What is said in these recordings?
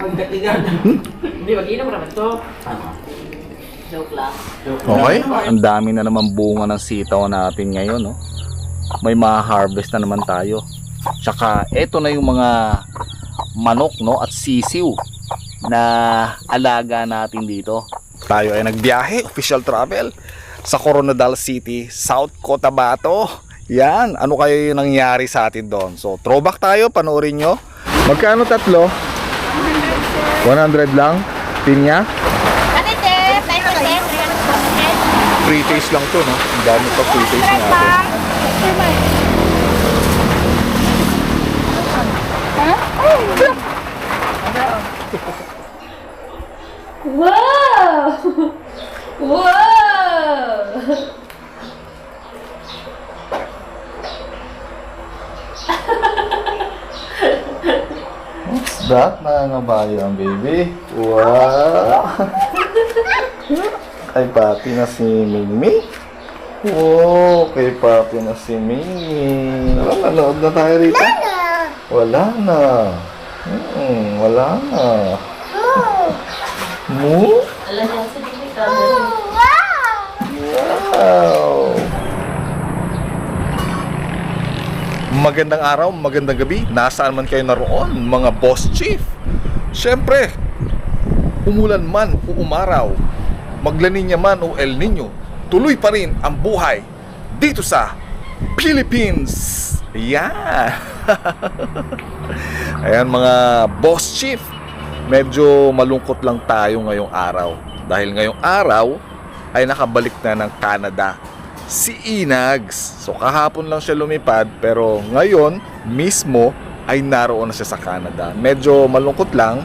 Hindi, mag-inom naman to. Ano? Joke lang. Okay, ang dami na naman bunga ng sitaw natin ngayon, no? May ma-harvest na naman tayo. Tsaka eto na yung mga manok, no, at sisiw na alaga natin dito. Tayo ay nagbiyahe, official travel sa Coronadal City, South Cotabato. Yan, ano kayo yung nangyari sa atin doon? So, throwback tayo, panoorin nyo. Magkano tatlo? 100 lang. Pinya? Free taste lang to, no? Ang dami pa free taste natin. Wow! Wow! What's that, mga kabayan, baby? Wow! Kay papi na si Mingming. Wow, kay papi na si Mingming. Nanonood na tayo rito? Wala na. Wala na. Mo? Wow! Magandang araw, magandang gabi. Nasaan man kayo naroon, mga boss chief. Siyempre, umulan man o umaraw, maglaninya man o El Nino, tuloy pa rin ang buhay dito sa Philippines. Yan. Ayan mga boss chief, medyo malungkot lang tayo ngayong araw. Dahil ngayong araw ay nakabalik na ng Canada si Inags. So kahapon lang siya lumipad, pero ngayon mismo ay naroon na siya sa Canada. Medyo malungkot lang.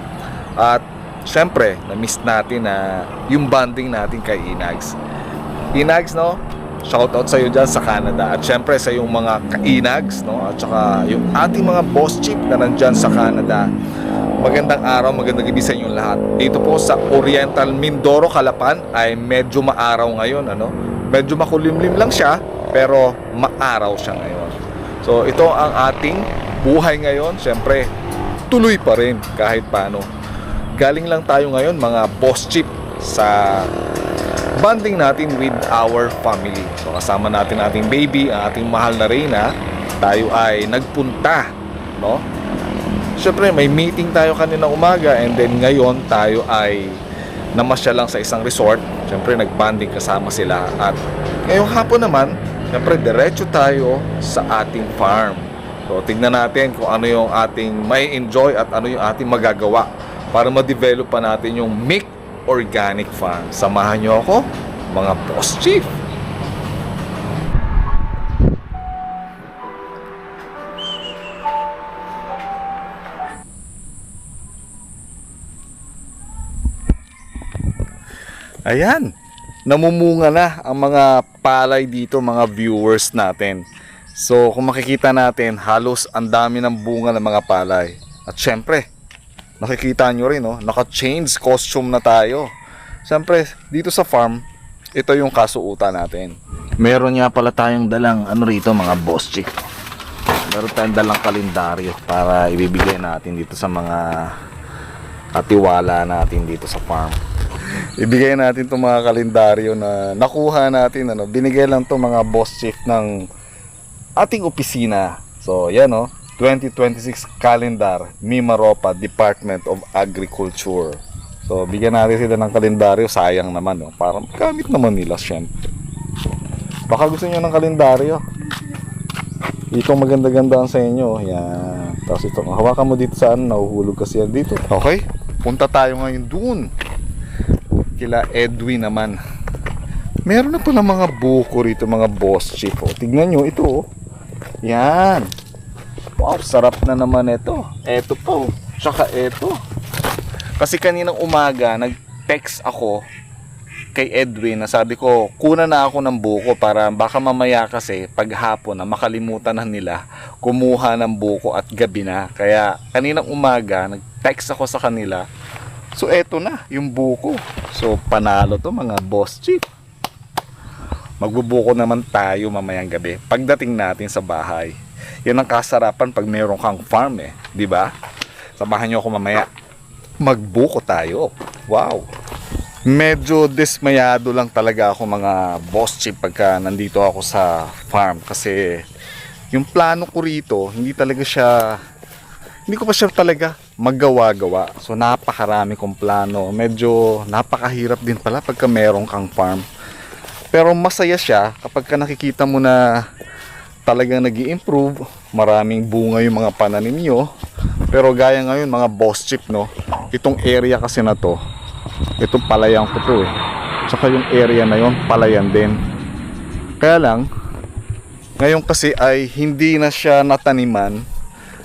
At syempre, na-miss natin na yung bonding natin kay Inags. Inags, no? Shoutout sa iyo dyan sa Canada. At syempre sa yung mga ka-Inags, no? At saka yung ating mga boss chief na nandyan sa Canada. Magandang araw, magandang gabi sa inyong lahat. Dito po sa Oriental Mindoro, Calapan ay medyo maaraw ngayon, ano? Medyo makulimlim lang siya, pero maaraw siya ngayon. So ito ang ating buhay ngayon. Syempre, tuloy pa rin kahit paano. Galing lang tayo ngayon mga boss chief sa bonding natin with our family. So kasama natin ating baby, ang ating mahal na Reyna. Tayo ay nagpunta, no? Syempre may meeting tayo kanina umaga, and then ngayon tayo ay namasya lang sa isang resort. Syempre nag-bonding kasama sila. At ngayong hapon naman, syempre diretso tayo sa ating farm. So tingnan natin kung ano yung ating may enjoy at ano yung ating magagawa para ma-develop pa natin yung Mick Organic Farm. Samahan nyo ako, mga boss chief. Ayan, namumunga na ang mga palay dito, mga viewers natin. So kung makikita natin, halos ang dami ng bunga ng mga palay. At syempre, nakikita nyo rin, no? Naka-change costume na tayo. Siyempre, dito sa farm, ito yung kasuutan natin. Meron nga pala tayong dalang, ano rito, mga boss chick. Meron tayong dalang kalendaryo para ibibigay natin dito sa mga katiwala natin dito sa farm. Ibigay natin itong mga kalendaryo na nakuha natin, ano? Binigay lang itong mga boss chief ng ating opisina. So, yan, no? 2026 calendar, Mimaropa Department of Agriculture. So bigyan natin sila ng kalendaryo, sayang naman, no? Para magamit naman nila, syempre. Baka gusto niyo ng kalendaryo. Itong maganda-ganda sa inyo. Yan. Tapos ito, hawakan mo dito saan, nahuhulog kasi yan dito. Okay, punta tayo ngayon dun kila Edwin naman. Meron na pala mga buko rito, mga boss chief. Oh, tignan nyo ito, oh. Yan. Wow, sarap na naman ito. Ito po, tsaka ito. Kasi kaninang umaga, nag-text ako kay Edwin na sabi ko, kuna na ako ng buko para baka mamaya kasi paghapon na makalimutan na nila kumuha ng buko at gabi na. Kaya kaninang umaga, nag-text ako sa kanila. So eto na, yung buko. So panalo to mga boss chief. Magbubuko naman tayo mamayang gabi pagdating natin sa bahay. Yan ang kasarapan pag meron kang farm, eh, di ba? Samahan niyo ako mamaya. magbuko tayo. Wow! Medyo dismayado lang talaga ako mga boss chief pagka nandito ako sa farm kasi yung plano ko rito hindi ko pa siya talaga maggawa-gawa. So napakarami kong plano. Medyo napakahirap din pala pagka meron kang farm. Pero masaya siya kapag ka nakikita mo na talagang nag-i-improve, maraming bunga yung mga pananim nyo. Pero gaya ngayon mga boss chief, no, itong area kasi na to, itong palayan ko to tsaka yung area na yon palayan din. Kaya lang ngayon kasi ay hindi na siya nataniman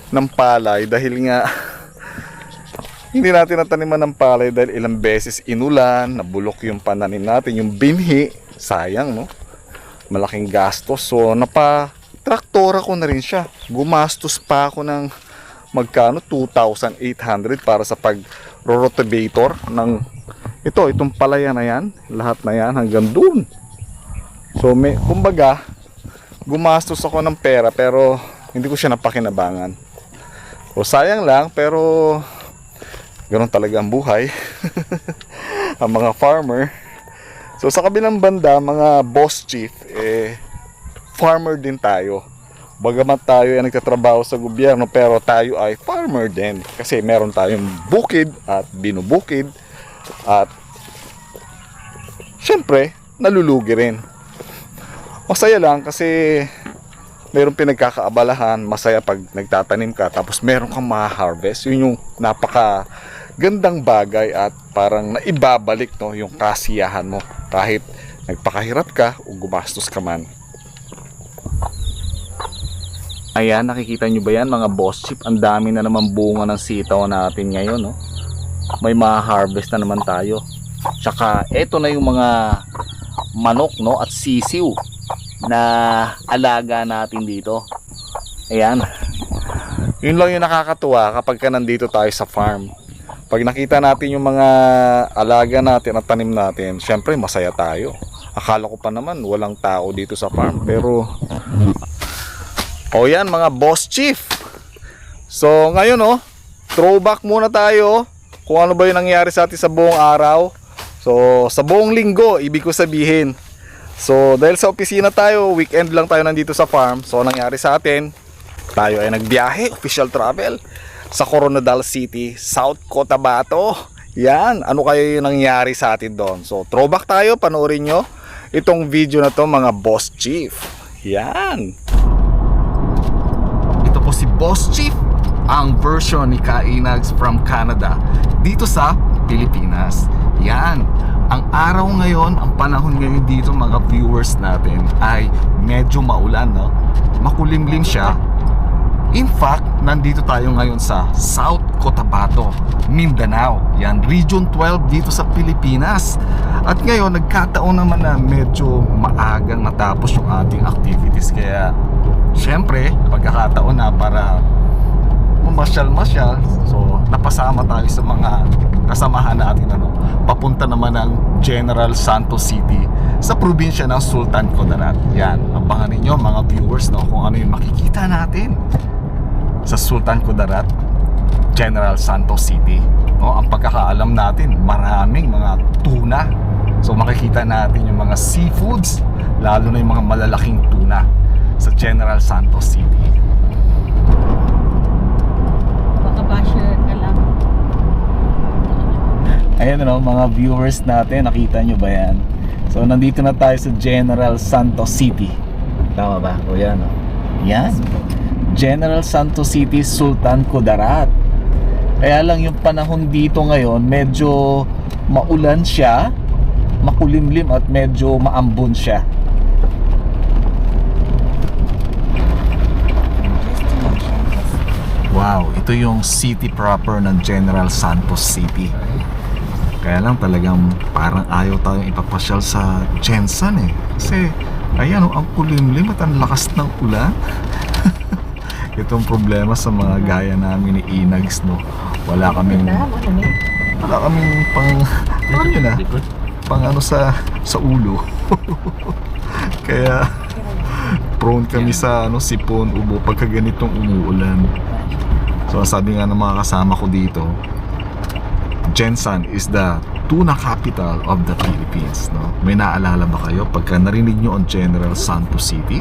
ng palay dahil nga hindi natin nataniman ng palay dahil ilang beses inulan, nabulok yung pananim natin, yung binhi, sayang, no, malaking gastos. So traktora ko na rin siya, gumastos pa ako ng magkano, 2,800 para sa pag-rotovator ng itong palaya na yan, lahat na yan hanggang dun. So kumbaga gumastos ako ng pera pero hindi ko siya napakinabangan. So sayang lang, pero ganoon talaga ang buhay. Ang mga farmer. So sa kabilang banda, mga boss chief, farmer din tayo. Bagamat tayo ay nagtatrabaho sa gobyerno, pero tayo ay farmer din. Kasi meron tayong bukid at binubukid. At syempre, nalulugi rin. Masaya lang kasi mayroong pinagkakaabalahan. Masaya pag nagtatanim ka tapos meron kang ma-harvest. Yun yung napaka gandang bagay at parang naibabalik, no, yung kasiyahan mo kahit nagpakahirap ka o gumastos ka man. Ayan, nakikita nyo ba yan mga boss chief? Ang dami na naman bunga ng sitaw natin ngayon, no? May ma-harvest na naman tayo. Tsaka eto na yung mga manok, no, at sisiw na alaga natin dito. Ayan. Yun lang yung nakakatuwa kapag ka nandito tayo sa farm. Pag nakita natin yung mga alaga natin at tanim natin, syempre masaya tayo. Akala ko pa naman walang tao dito sa farm, pero o yan mga boss chief. So ngayon, throwback muna tayo kung ano ba yung nangyari sa atin sa buong araw. So sa buong linggo, ibig ko sabihin. So dahil sa opisina tayo, weekend lang tayo nandito sa farm. So nangyari sa atin, tayo ay nagbiyahe, official travel sa Coronadal City, South Cotabato. Yan, ano kayo yung nangyari sa atin doon? So throwback tayo, panoorin nyo itong video na to mga boss chief. Yan. Si Boss Chief, ang version ni Kainags from Canada dito sa Pilipinas. Yan, ang araw ngayon, ang panahon ngayon dito mga viewers natin ay medyo maulan, no? Makulimlim siya. In fact, nandito tayo ngayon sa South Cotabato, Mindanao. Yan, Region 12 dito sa Pilipinas. At ngayon, nagkataon naman na medyo maagang natapos yung ating activities. Kaya syempre, pagkakataon na para mamasyal-masyal. So, napasama tayo sa mga kasamahan natin, papunta naman ng General Santos City sa probinsya ng Sultan Kudarat. Yan, abangan ninyo mga viewers, kung ano yung makikita natin sa Sultan Kudarat, General Santos City. Ang pagkakaalam natin, maraming mga tuna. So, makikita natin yung mga seafoods, lalo na yung mga malalaking tuna sa General Santos City. Baka basher ka lang. Ayan mga viewers natin, nakita nyo ba yan? So nandito na tayo sa General Santos City. Tama ba? O yan, yan, General Santos City, Sultan Kudarat. Kaya lang yung panahon dito ngayon, medyo maulan siya, makulimlim at medyo maambon siya. Wow, ito yung city proper ng General Santos City. Kaya lang talagang parang ayaw tayong ipapasyal sa Jensen Kasi ayan, ang kulimlim at ang lakas ng ulan. Itong problema sa mga gaya namin ni Inags, wala kaming pang alam nyo na, pang ano sa ulo. Kaya prone kami sa sipon, ubo pagka ganitong umuulan. So sabi nga ng mga kasama ko dito, Jensan is the tuna capital of the Philippines, no? May naalala ba kayo pagka narinig nyo ang General Santos City?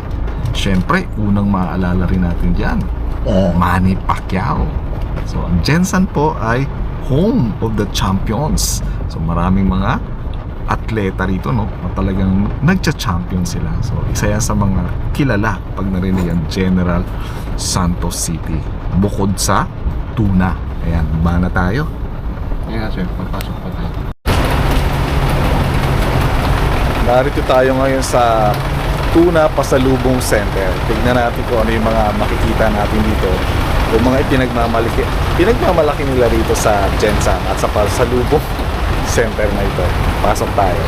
Syempre, unang maaalala rin natin dyan, Manny Pacquiao. So, ang Jensan po ay home of the champions. So, maraming mga atleta rito, no? Na talagang nagcha-champion sila. So, isa yan sa mga kilala pag narinig ang General Santos City. Bukod sa tuna. Ayan, ba na tayo? Ayan, sir, papasok pa tayo. Narito tayo ngayon sa Tuna Pasalubong Center. Tignan natin kung ano yung mga makikita natin dito. Yung mga pinagmamalaki nila rito sa Jensan at sa Pasalubong Center na ito. Pasok tayo.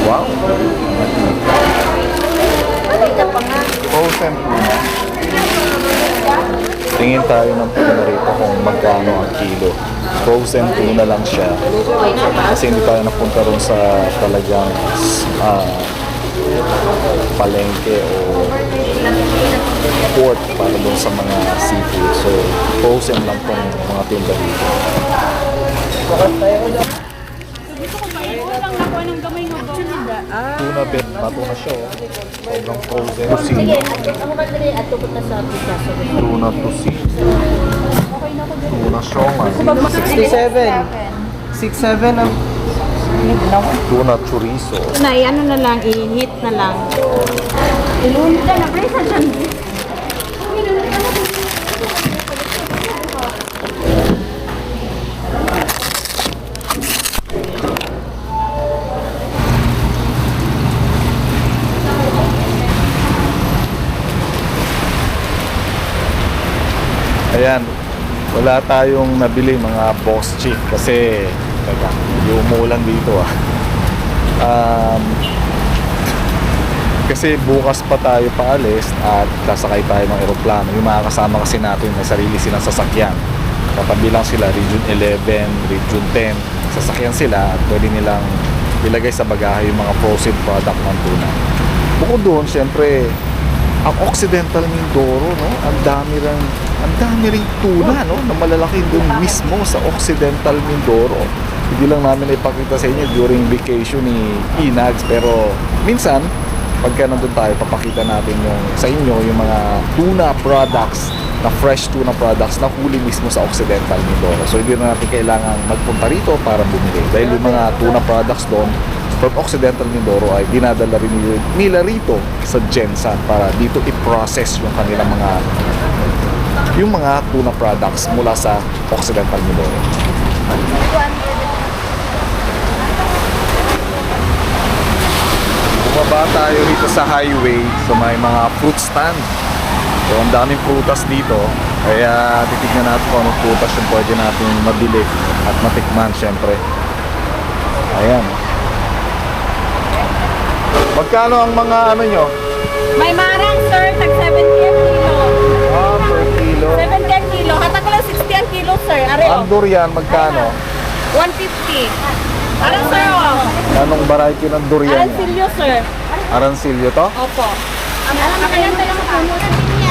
Wow! Frozen tuna. Tingin tayo ng tuna rito kung magkano ang kilo. Frozen tuna lang siya. Kasi hindi tayo napunta ron sa talagang palengke o port para doon sa mga seafood. So, frozen lang tong mga tinda dito. Tuna bit, patuna siya. Sobrang frozen. Tusino. Tuna tusino. Tuna siomay. 67 ang Tuna chorizo. Nay, ano na lang, i-heat na lang. Ilunod na na, presa dyan. Ayan, wala tayong nabili mga boss chief kasi teka, yung umulan dito kasi bukas pa tayo paalis at sasakay tayo ng eroplano. Yung mga kasama kasi natin may sarili silang sasakyan. Katabi lang sila, Region 11, Region 10, sasakyan sila at pwede nilang ilagay sa bagahe yung mga frozen product ng tuna. Bukod doon, syempre, ang Occidental Mindoro, no? Ang dami ring tuna, no? Na malalaki doon mismo sa Occidental Mindoro. Hindi lang namin ipakita sa inyo during vacation ni Inags, pero minsan pagka nandun tayo, papakita natin sa inyo yung mga tuna products, na fresh tuna products na huli mismo sa Occidental Mindoro. So hindi na natin kailangan magpunta rito para bumili, dahil yung mga tuna products doon from Occidental Mindoro ay dinadala rin nila rito sa Jensan para dito i-process yung kanilang mga tuna products mula sa Occidental Mindoro. Bumaba tayo rito sa highway, so may mga fruit stand. So ang daming prutas dito, kaya titignan natin kung anong prutas yung pwede natin mabili at matikman syempre. Ayan. Magkano ang mga ano nyo? May marang, sir, tag 70 ang kilo. Per kilo. 70 ang kilo. Hata ko lang 60 ang kilo, sir. Areo. Ang durian, magkano? 150. Arang, sir, oh. Anong variety ng durian? Arancillo, sir. Arancillo to? Opo. Ang makaganda lang sa puno.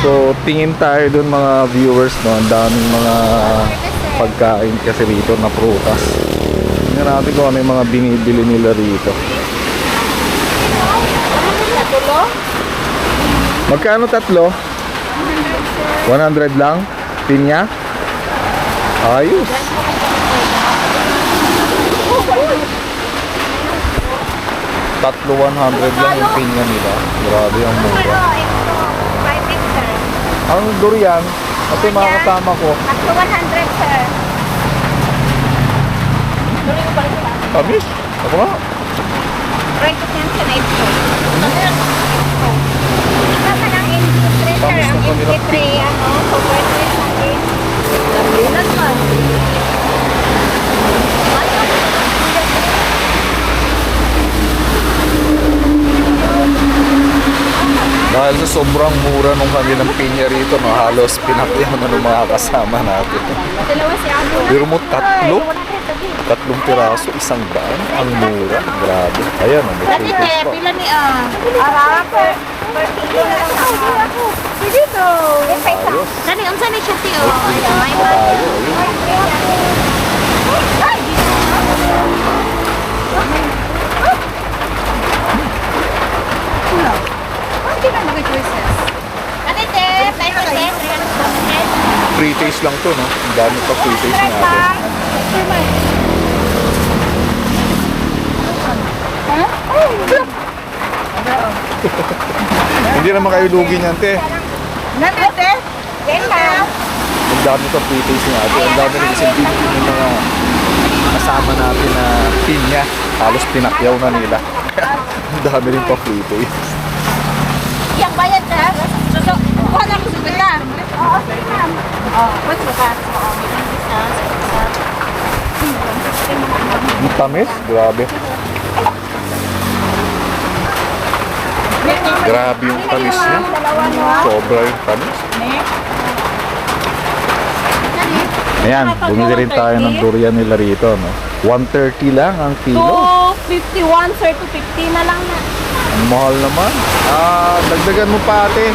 So, tingin tayo dun mga viewers, no? Ang daming mga pagkain kasi rito na prutas. Tingnan natin kung ano yung mga binibili nila rito. Tulo? Magkano tatlo? 100 lang? Pinya? Ayos. Tatlo 100 lang yung pinya nila. Grabe ang mura. Ang durian, kasi mga kasama ko. Tatlo 100, sir. Tamis? Ako nga. Right to cancel na ito. Ito ka ng MP3, sir. Ang MP3, software trade natin. Lambunan man. Dahil sa sobrang mura nung kanilang pinya rito, no, halos pinakyaw na ng mga kasama natin. Dalawa si Ado. Pero mo tatlong piraso, 100. Ang mura, grabe. Ayan, may Dati photos pa. pila ni Ara per kilo na lang ako. Sige to. Ayos. Dani unsa ni siya tiyo? May Ay, may pa tayo, ayun. Free taste lang to, no? Ang dami pa free taste natin. Hindi naman kayo lugi niyan, te. Nanate? Yes, Ang dami pa free taste natin. Ang dami rin kasi bibigyan ng mga kasama natin na pinya. Halos pinakyaw na nila. Ang dami rin pa free taste. Yang bayad ka? Suso. Kuha na ko sa pita. Oo, sige ma'am. Oo, what's the cost? Oo, Ang tamis, grabe. Grabe yung tamis niya. Sobra yung tamis. Ayan, bumili rin tayo ng durian nila rito, no? 130 lang ang kilo. 251 sir, 250 na lang na. Ang mahal naman. Dagdagan mo pa, ate.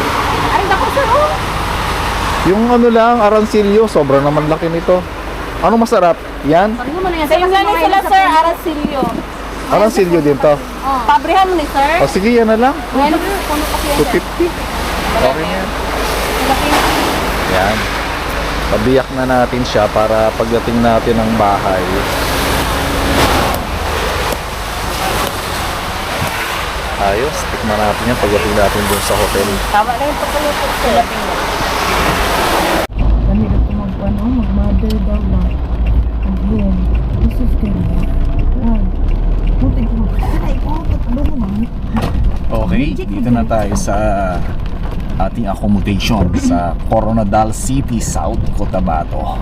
Ay, naku sir, oh. Yung ano lang, arancillo, sobra naman laki nito. Ano masarap? Yan? Same na ni sila sir, Arasilio. Arancillo din to. Pabrihan mo ni sir. O sige, yan na lang. Bueno, puno pa siya. 250. Okay na yan. Yan. Pabiyak na natin siya para pagdating natin ng bahay. Ayos, tikman natin yan pagdating natin dun sa hotel. Tama na yung pagkaluto sir. Kami na ito mag-mother daw na. Again, this is ganda. Yan. Buti ko. Ay, patulong mo naman. Okay, dito na tayo sa ating accommodation sa Coronadal City, South Cotabato.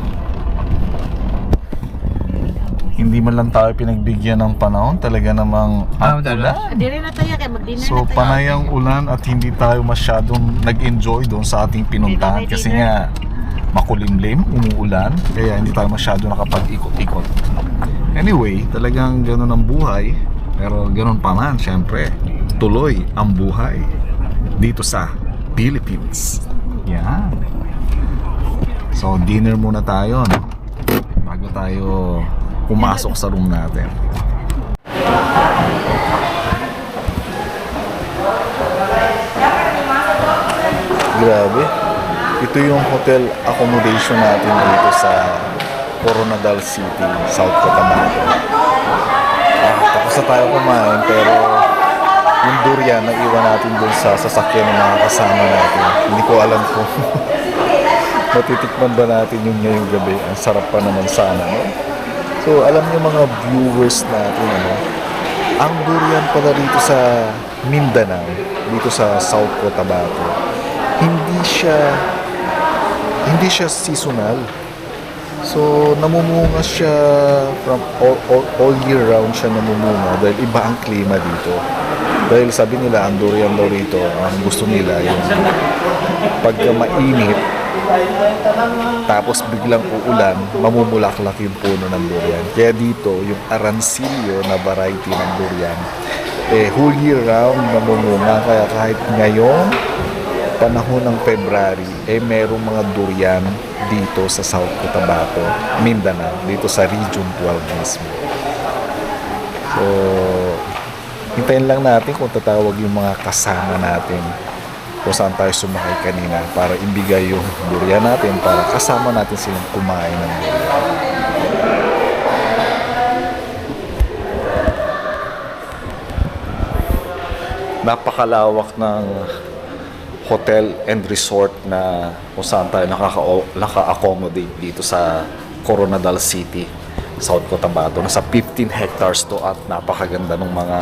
Hindi man lang tayo pinagbigyan ng panahon, talaga namang ulan. Dili na tayo kaya mag-dinner So panay ang ulan at hindi tayo masyadong nag-enjoy doon sa ating pinuntahan kasi nga makulimlim, umuulan, kaya hindi tayo masyado nakapag-ikot-ikot. Anyway, talagang ganun ang buhay, pero ganun pa man, syempre, tuloy ang buhay dito sa Philippines. Yan. So dinner muna tayo, no? Bago tayo pumasok sa room natin. Grabe. Ito yung hotel accommodation natin dito sa Coronadal City, South Cotabato. Tapos na tayo kumain pero yung durian na iwan natin dun sa sasakyan ng mga kasama natin. Hindi ko alam kung matitikman ba natin yung ngayong gabi. Ang sarap pa naman sana, no? So, alam niyo mga viewers natin, ano? Ang durian pala dito sa Mindanao, dito sa South Cotabato, hindi siya seasonal. So, namumunga siya from all year round siya namumunga dahil iba ang klima dito. Dahil sabi nila, ang durian daw rito, ang gusto nila yung pagka mainit, tapos biglang uulan, mamumulaklak yung puno ng durian. Kaya dito, yung arancillo na variety ng durian, whole year round namumunga. Kaya kahit ngayon, panahon ng February, merong mga durian dito sa South Cotabato, Mindanao, dito sa Region 12 mismo. So, hintayin lang natin kung tatawag yung mga kasama natin kung saan tayo sumakay kanina para ibigay yung durian natin para kasama natin silang kumain ng durian. Napakalawak ng hotel and resort na kung saan tayo naka-accommodate dito sa Coronadal City, South Cotabato. Nasa 15 hectares to at napakaganda ng mga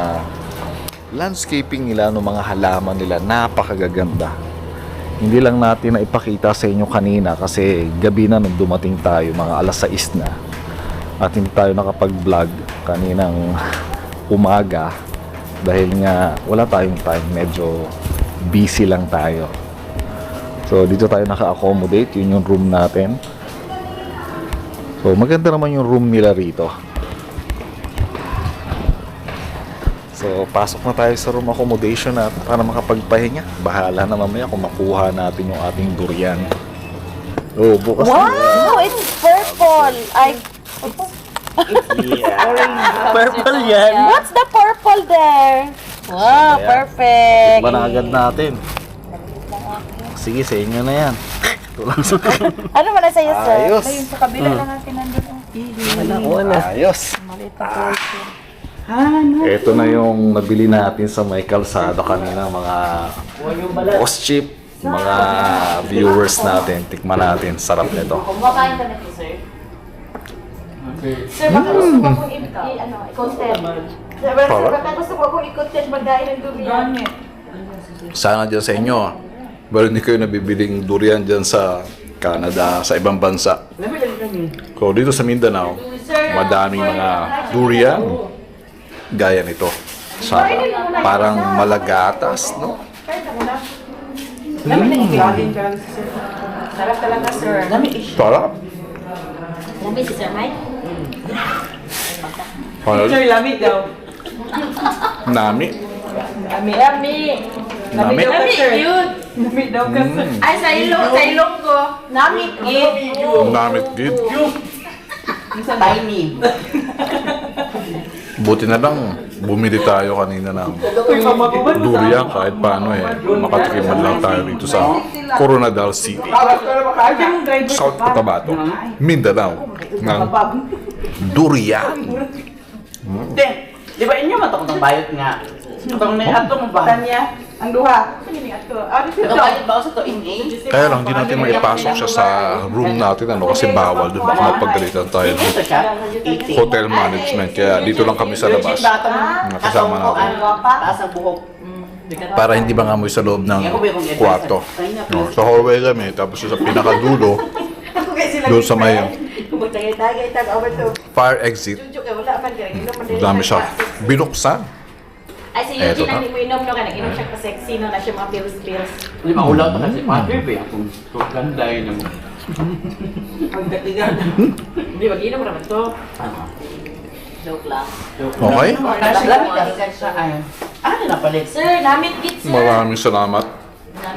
landscaping nila, ng mga halaman nila, napakagaganda. Hindi lang natin na ipakita sa inyo kanina kasi gabi na nung dumating tayo, mga alas 6 na. At hindi tayo nakapag-vlog kaninang umaga dahil nga wala tayong time, medyo busy lang tayo. So dito tayo naka-accommodate, yun yung room natin. So maganda naman yung room nila rito. So pasok na tayo sa room accommodation na para makapagpahinga. Bahala na mamaya kung makuha natin yung ating durian. Oh, bukas na. Wow, it's purple. Purple yan. What's the purple there? Wow, perfect. Ba na agad natin? Sige, sa inyo na yan. Ano man na sa'yo, sir? Ayos. Ayun, sa kabila lang natin nandun. Ayos. Ito na yung nabili natin sa may kalsada kanina, mga boss chip, mga viewers natin. Tikman natin, sarap nito. Kumakain ka na po, sir. Sir, baka gusto mo akong i-content. Sir, baka gusto mo akong i-content magdain ng durian. Sana dyan sa inyo, pero hindi kayo nabibiling durian dyan sa Canada, sa ibang bansa. So dito sa Mindanao, madaming mga durian gaya nito. Sa parang malagatas, no? Sarap talaga, sir. Sarap. Lami si Sir Mike? Sir, lamig daw. Nami. Lami. Nami. daw ka, sir. Lami daw ka, sir. Ay, sa ilong ko. Namit gid. Namit gid. Tiny. Buti na lang, bumili tayo kanina ng durian kahit paano makatikim man lang tayo dito sa Coronadal City, South Cotabato, Mindanao, ng durian. Di ba inyo matok ng bayot nga? Itong na ato mo ba? Tanya, ang duha. Bayot ba ako sa to in-a? Kaya lang, di natin maipasok siya sa room natin kasi bawal doon, baka mapagalitan tayo ng Ito siya, 80. hotel management. Kaya dito lang kami sa labas, kasama natin, Taas ang buhok. para hindi mangamoy sa loob ng kwarto. No, sa hallway kami, tapos sa pinakadulo, doon sa may fire exit, dami siya binuksan. Ay, si Eto Eugene na. ang inom no ka. Nag-inom siya pa sexy no na siya mga pills. Hindi maulaw pa kasi Father ba kung ganday ng Ang gatigan. Hindi, mag-inom naman to. ano. Joke lang. Okay? Lamig kasi siya ay. Ano na palit? Sir, namit gid, sir. Maraming salamat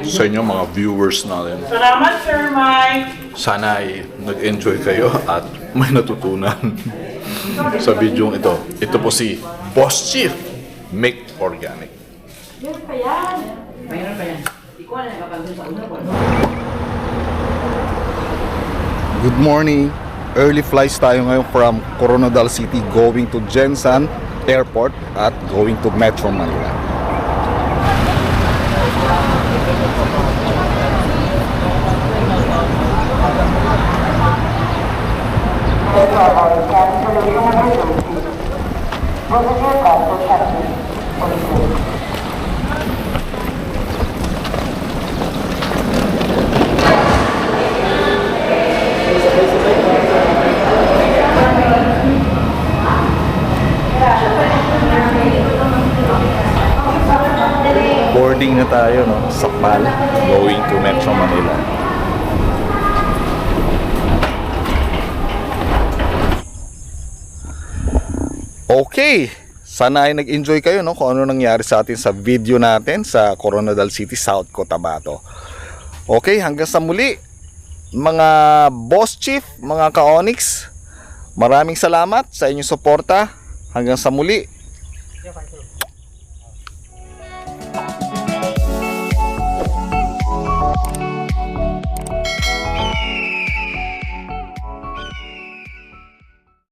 sa inyo mga viewers natin. Salamat, Sir Mike. Sana ay nag-enjoy kayo at may natutunan sa video ito. Ito po si Boss Chief, Make Organic. Meron pa yan. Mayroon pa yan. Di ko na nakapagod sa una ko. Good morning. Early flights tayo ngayon from Coronadal City going to Jensan Airport at going to Metro Manila. Boarding na tayo, no? Sakmal, going to Metro Manila. Okay, sana ay nag-enjoy kayo, no? Kung ano nangyari sa atin sa video natin sa Coronadal City, South Cotabato. Okay, hanggang sa muli, mga Boss Chief, mga ka-Onyx, maraming salamat sa inyong suporta. Hanggang sa muli.